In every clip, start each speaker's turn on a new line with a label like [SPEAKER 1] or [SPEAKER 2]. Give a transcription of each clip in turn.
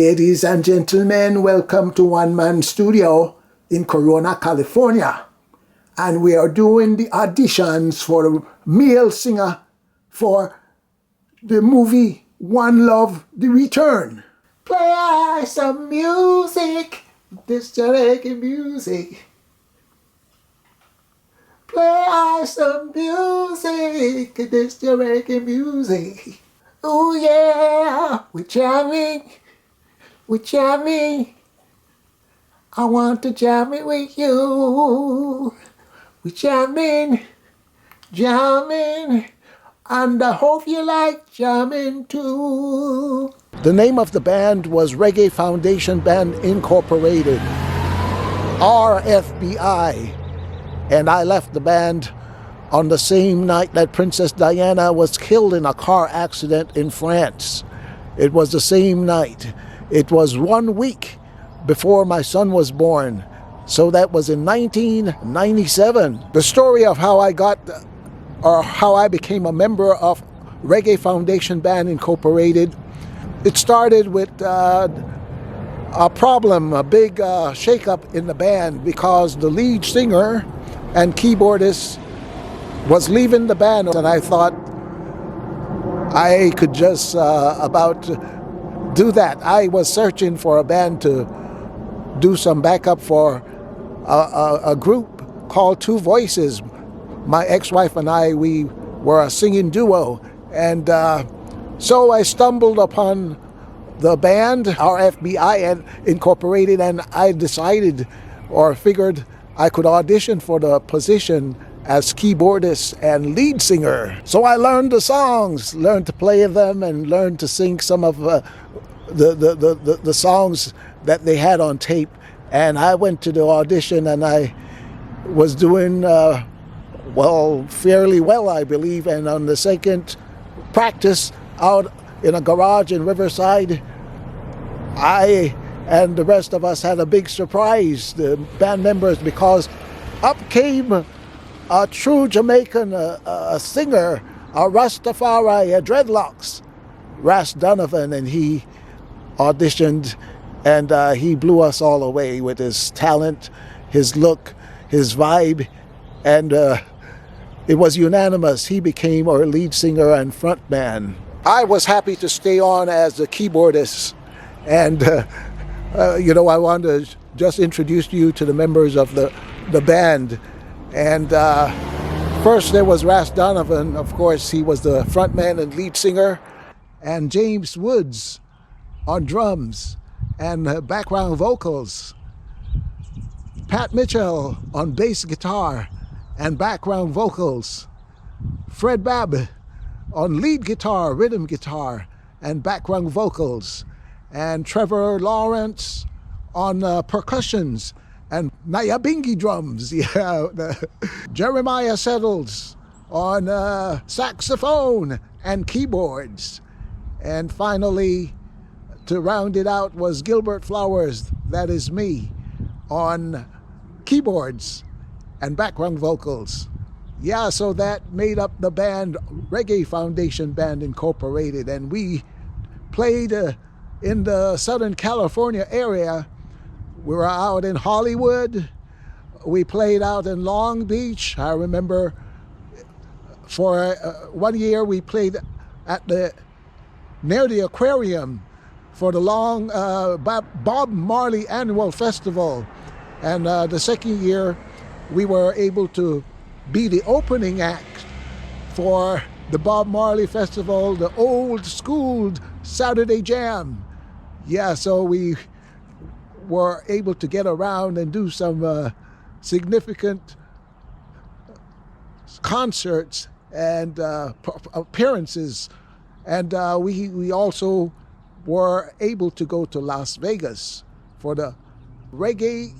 [SPEAKER 1] Ladies and gentlemen, welcome to One Man Studio in Corona, California. And we are doing the auditions for the male singer for the movie One Love, The Return. Play some music, this Jamaican music. Play some music, this Jamaican music. Oh yeah, we're jamming. We're jamming. I want to jam it with you. We're jamming, jamming, and I hope you like jamming too. The name of the band was Reggae Foundation Band Incorporated, RFBI, and I left the band on the same night that Princess Diana was killed in a car accident in France. It was the same night. It was 1 week before my son was born. So that was in 1997. The story of how I became a member of Reggae Foundation Band Incorporated, it started with a problem, a big shakeup in the band because the lead singer and keyboardist was leaving the band, and I thought I could just about do that. I was searching for a band to do some backup for a group called Two Voices. My ex-wife and I, we were a singing duo, and so I stumbled upon the band, RFBI and Incorporated, and I decided or figured I could audition for the position as keyboardist and lead singer. So I learned the songs, learned to play them, and learned to sing some of the songs that they had on tape. And I went to the audition, and I was doing fairly well, I believe. And on the second practice out in a garage in Riverside, I and the rest of us had a big surprise, the band members, because up came a true Jamaican singer, a Rastafarian, dreadlocks, Ras Donovan, and he auditioned, and he blew us all away with his talent, his look, his vibe, and it was unanimous. He became our lead singer and frontman. I was happy to stay on as the keyboardist, and I want to just introduce you to the members of the band. And first there was Ras Donovan, of course, he was the frontman and lead singer, and James Woods on drums and background vocals, Pat Mitchell on bass guitar and background vocals, Fred Babb on lead guitar, rhythm guitar, and background vocals, and Trevor Lawrence on percussions and Nyabingi drums, Jeremiah Settles on saxophone and keyboards. And finally, to round it out, was Gilbert Flowers, that is me, on keyboards and background vocals. Yeah, so that made up the band Reggae Foundation Band Incorporated, and we played in the Southern California area. We were out in Hollywood. We played out in Long Beach. I remember for 1 year we played at near the aquarium for the long Bob Marley Annual Festival. And the second year we were able to be the opening act for the Bob Marley Festival, the old school Saturday Jam. Yeah, so we were able to get around and do some significant concerts and appearances. And we also were able to go to Las Vegas for the Reggae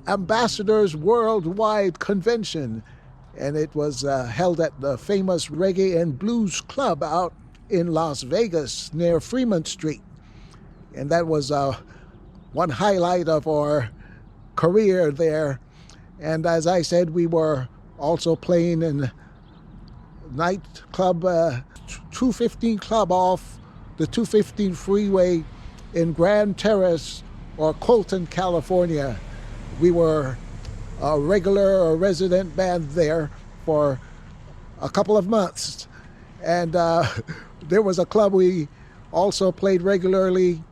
[SPEAKER 1] Ambassadors Worldwide Convention. And it was held at the famous Reggae and Blues Club out in Las Vegas near Fremont Street. And that was one highlight of our career there. And as I said, we were also playing in nightclub 215 Club off the 215 freeway in Grand Terrace or Colton, California. We were a regular or resident band there for a couple of months. And there was a club we also played regularly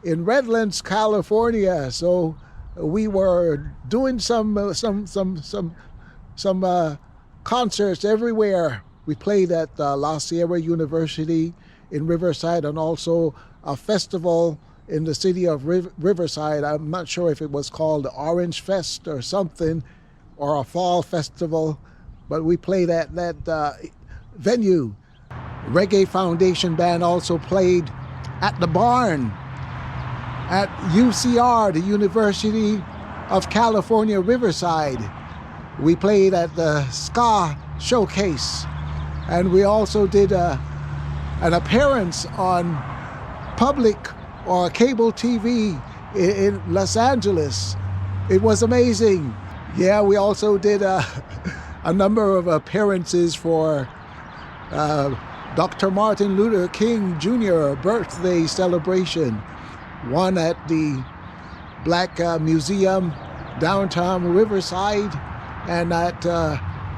[SPEAKER 1] in Redlands, California. So we were doing some concerts everywhere. We played at La Sierra University in Riverside, and also a festival in the city of Riverside. I'm not sure if it was called Orange Fest or something, or a fall festival, but we played at that venue. Reggae Foundation Band also played at the barn at UCR, the University of California, Riverside. We played at the Ska Showcase, and we also did an appearance on public or cable TV in Los Angeles. It was amazing. Yeah, we also did a number of appearances for Dr. Martin Luther King Jr. birthday celebration. One at the Black Museum downtown Riverside, and at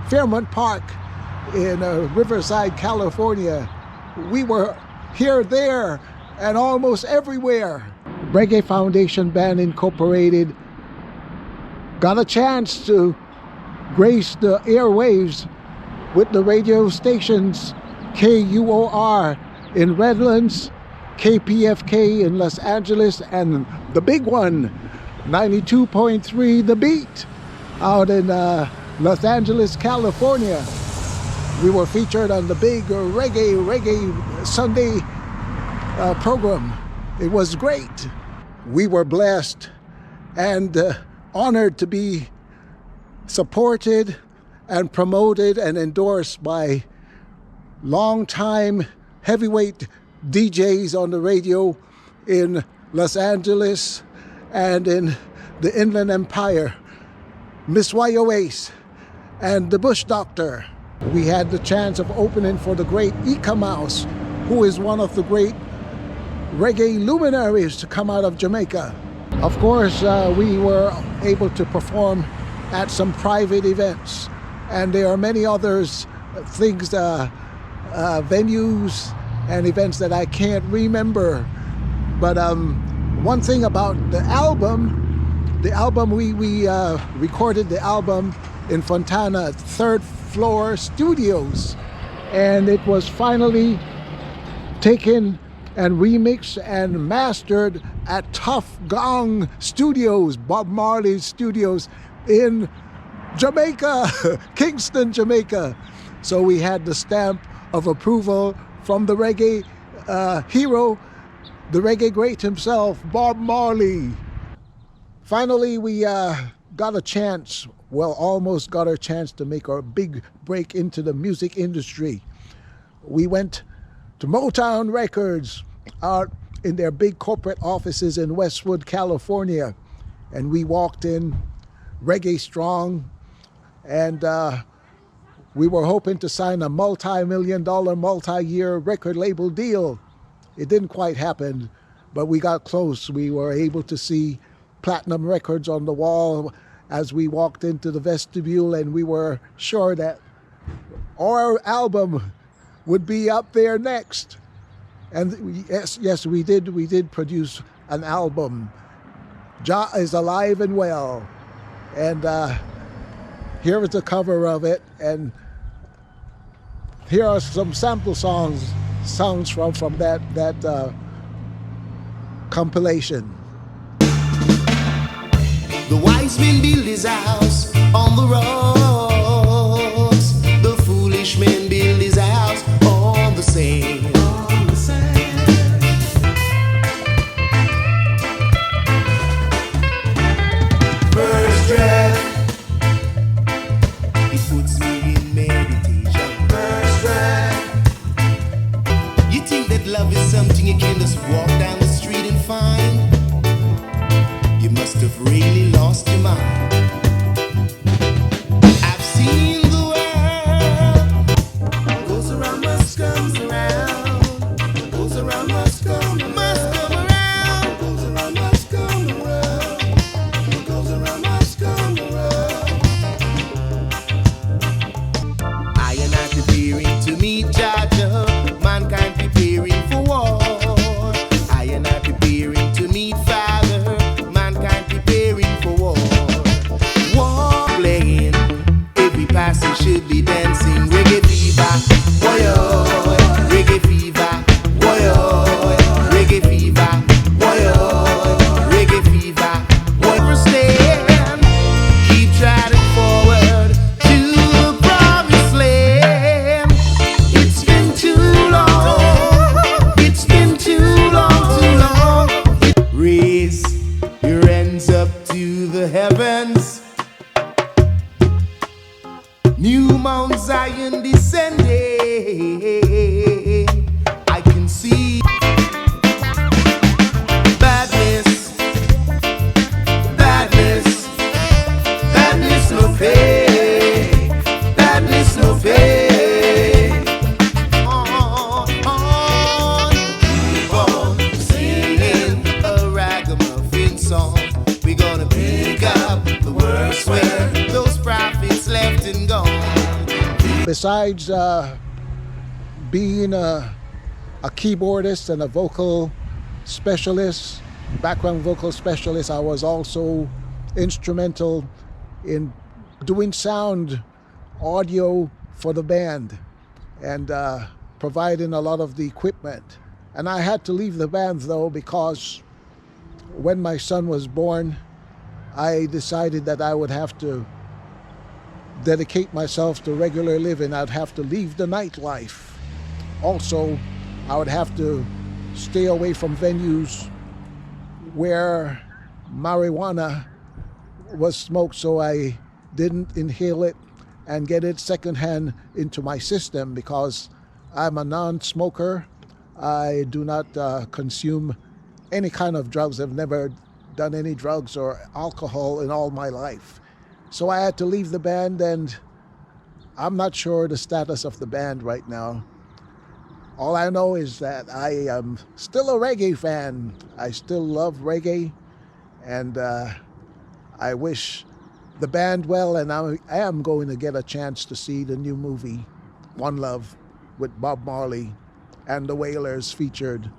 [SPEAKER 1] Fairmont Park in Riverside, California. We were here, there, and almost everywhere. Reggae Foundation Band Incorporated got a chance to grace the airwaves with the radio stations KUOR in Redlands, KPFK in Los Angeles, and the big one, 92.3 The Beat, out in Los Angeles, California. We were featured on the big Reggae Sunday program. It was great. We were blessed and honored to be supported and promoted and endorsed by longtime heavyweight DJs on the radio in Los Angeles and in the Inland Empire, Miss YOAce and the Bush Doctor. We had the chance of opening for the great Ika Mouse, who is one of the great reggae luminaries to come out of Jamaica. Of course, we were able to perform at some private events, and there are many others, things, venues and events that I can't remember. But one thing about the album, we recorded the album in Fontana, third floor studios, and it was finally taken and remixed and mastered at Tough Gong Studios, Bob Marley's studios in Jamaica, Kingston, Jamaica. So we had the stamp of approval from the reggae hero, the reggae great himself, Bob Marley. Finally, we got a chance, almost got our chance to make our big break into the music industry. We went to Motown Records out in their big corporate offices in Westwood, California, and we walked in reggae strong, and we were hoping to sign a multi-million-dollar, multi-year record label deal. It didn't quite happen, but we got close. We were able to see platinum records on the wall as we walked into the vestibule, and we were sure that our album would be up there next. And yes, we did produce an album. Jah is alive and well. And here is the cover of it, and here are some sample sounds from that compilation.
[SPEAKER 2] The wise man built his house on the rocks. The foolish man built his house on the sand. First draft, it puts me in meditation. First draft. You think that love is something you can just walk down the street and find? You must have really lost your mind. meet Jaja. Mankind preparing for war. I and I preparing to meet Father. Mankind preparing for war. War playing. Every passing should be dancing. Reggae fever. Boy, oh. Reggae fever. Boy, oh. Reggae fever. Boy, oh. Reggae fever. Never stand. Keep trotting forward to the promised land. It's been too long. It's been too long, too long. Raise your hands up to the heavens. New Mount Zion descending. I can see badness, badness, badness no pay, badness no pay. Keep on singing a ragamuffin song. We're gonna pick up the worst where those prophets left and gone.
[SPEAKER 1] Besides being a keyboardist and a vocal specialist, background vocal specialist, I was also instrumental in doing sound audio for the band and providing a lot of the equipment. And I had to leave the band though because when my son was born, I decided that I would have to dedicate myself to regular living. I'd have to leave the nightlife. Also, I would have to stay away from venues where marijuana was smoked so I didn't inhale it and get it secondhand into my system because I'm a non-smoker. I do not consume any kind of drugs. I've never done any drugs or alcohol in all my life. So I had to leave the band, and I'm not sure the status of the band right now. All I know is that I am still a reggae fan. I still love reggae, and I wish the band well, and I am going to get a chance to see the new movie, One Love, with Bob Marley and the Wailers featured.